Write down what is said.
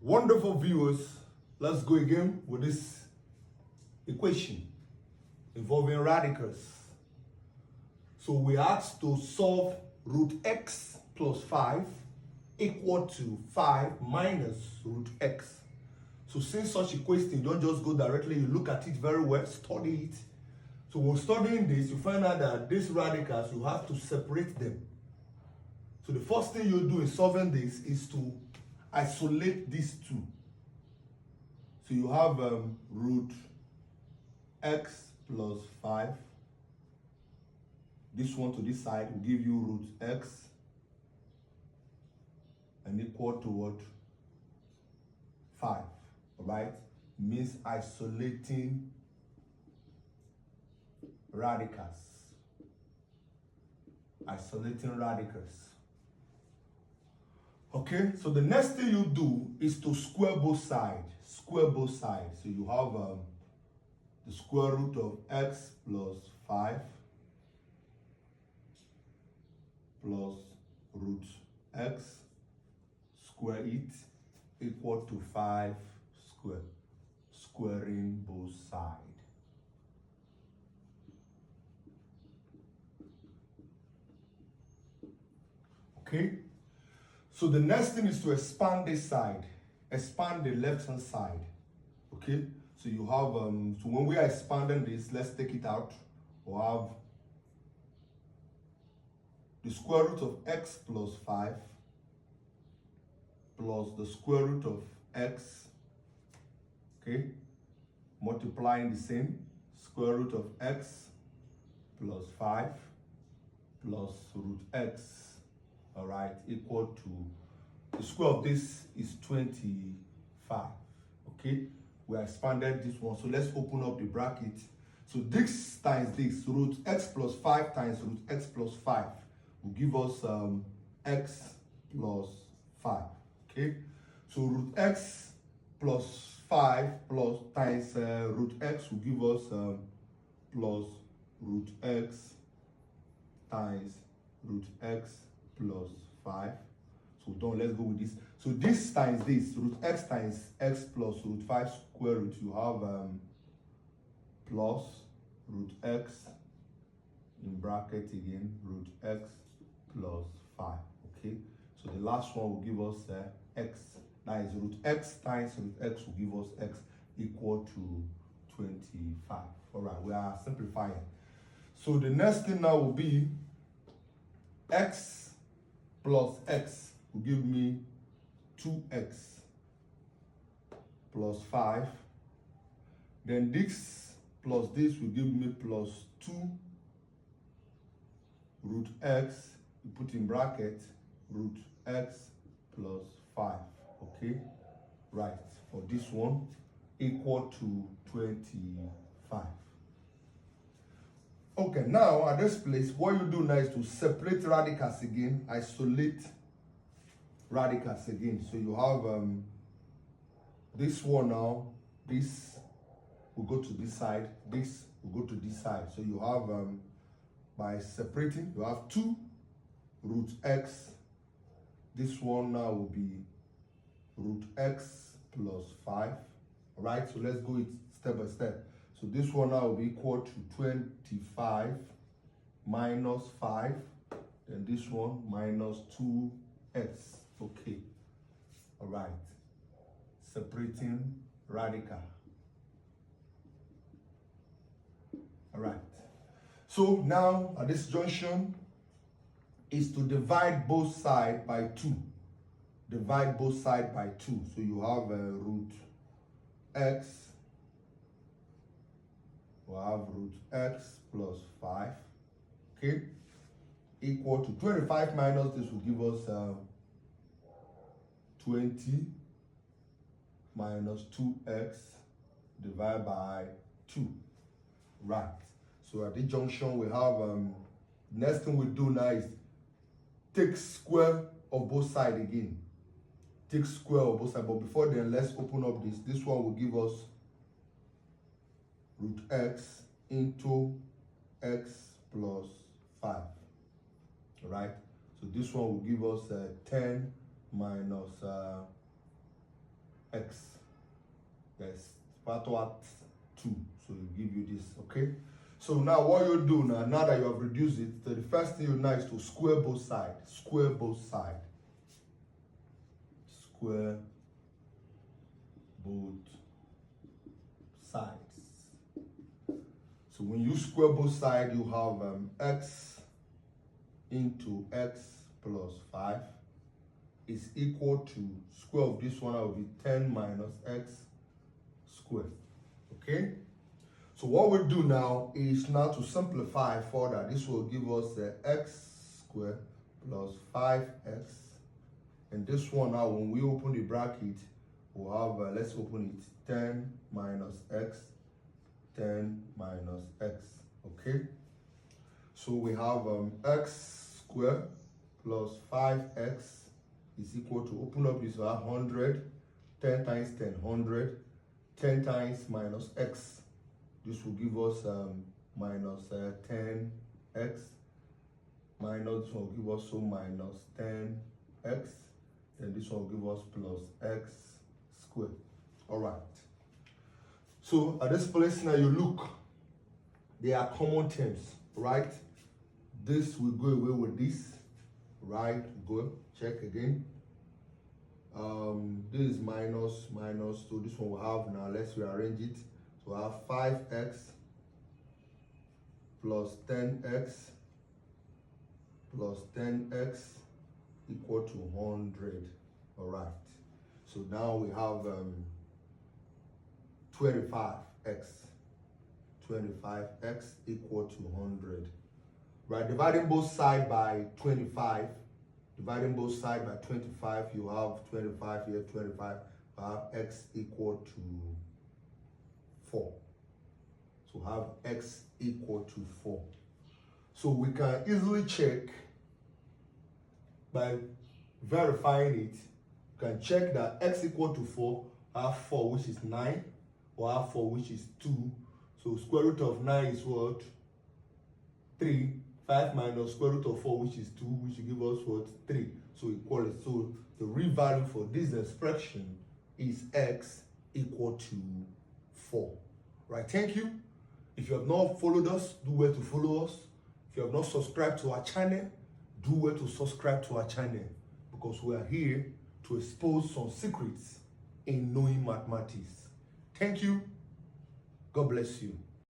Wonderful viewers, let's go again with this equation involving radicals. So we asked to solve root x plus 5 equal to 5 minus root x. So since such a question, you don't just go directly, you look at it very well, study it. So when studying this, you find out that these radicals, you have to separate them. So the first thing you do in solving this is to isolate these two. So you have root x plus 5. This one to this side will give you root x and equal to what? 5. All right? Means isolating radicals. Isolating radicals. Okay, so the next thing you do is to square both sides. Square both sides. So you have the square root of x plus 5 plus root x, square it, equal to 5 square. Squaring both sides. Okay, so the next thing is to expand this side, expand the left hand side. Okay, so you have so when we are expanding this, let's take it out. We'll have the square root of x plus 5 plus the square root of x, okay, multiplying the same, square root of x plus 5 plus root x, all right, equal to, the square of this is 25, okay? We expanded this one, so let's open up the bracket. So this times this, root x plus 5 times root x plus 5 will give us x plus 5, okay? So root x plus 5 plus times root x will give us plus root x times root x plus 5. So done, let's go with this. So this times this, root x times x plus root 5 square root, you have plus root x in bracket again, root x plus 5, okay? So the last one will give us x, that is root x times root x will give us x equal to 25. All right, we are simplifying. So the next thing now will be x plus x will give me 2x plus 5. Then this plus this will give me plus 2 root x, you put in bracket, root x plus 5, okay? Right, for this one, equal to 25. Okay, now at this place, what you do now is to separate radicals again, isolate radicals again. So you have this one now, this will go to this side, this will go to this side. So you have, by separating, you have 2 root x. This one now will be root x plus 5. All right, so let's go it step by step. So this one now will be equal to 25 minus 5. Then this one minus 2x. Okay. All right. Separating radical. All right. So now at this junction is to divide both sides by 2. Divide both sides by 2. So you have root x. We'll have root x plus 5, okay, equal to 25 minus this will give us 20 minus 2x divided by 2. Right. So at this junction we have, next thing we do now is take square of both sides again. Take square of both sides, but before then let's open up this. This one will give us root x into x plus 5. All right, so this one will give us 10 minus x. That's factor at 2. So it give you this, okay? So now what you do now that you have reduced it, so the first thing you know is to square both sides. Square both sides. Square both sides. So when you square both sides, you have x into x plus 5 is equal to square of this one will be 10 minus x squared. Okay? So what we'll do now is now to simplify further. This will give us x squared plus 5x. And this one now, when we open the bracket, we'll have, let's open it, 10 minus x, 10 minus x. Okay? So we have x squared plus 5x is equal to, open up is 100, 10 times 10, 100, 10 times minus x. This will give us minus 10x, minus this one will give us so minus 10x, then this one will give us plus x squared. All right. So at this place now you look, they are common terms, right? This will go away with this, right? Go, check again. This is minus, so this one will have, now let's rearrange it. So I have 5x plus 10x plus 10x equal to 100. All right. So now we have 25x. 25x equal to 100. Right, dividing both sides by 25. Dividing both sides by 25, you have 25 here, 25. You have x equal to 4. So have x equal to 4. So we can easily check by verifying it. You can check that x equal to 4, have 4 which is 9, or have 4 which is 2. So square root of 9 is what? 3. 5 minus square root of 4 which is 2, which will give us what? 3. So equal it. So the real value for this expression is x equal to 4. Right, thank you. If you have not followed us, do well to follow us. If you have not subscribed to our channel, do well to subscribe to our channel, because we are here to expose some secrets in knowing mathematics. Thank you. God bless you.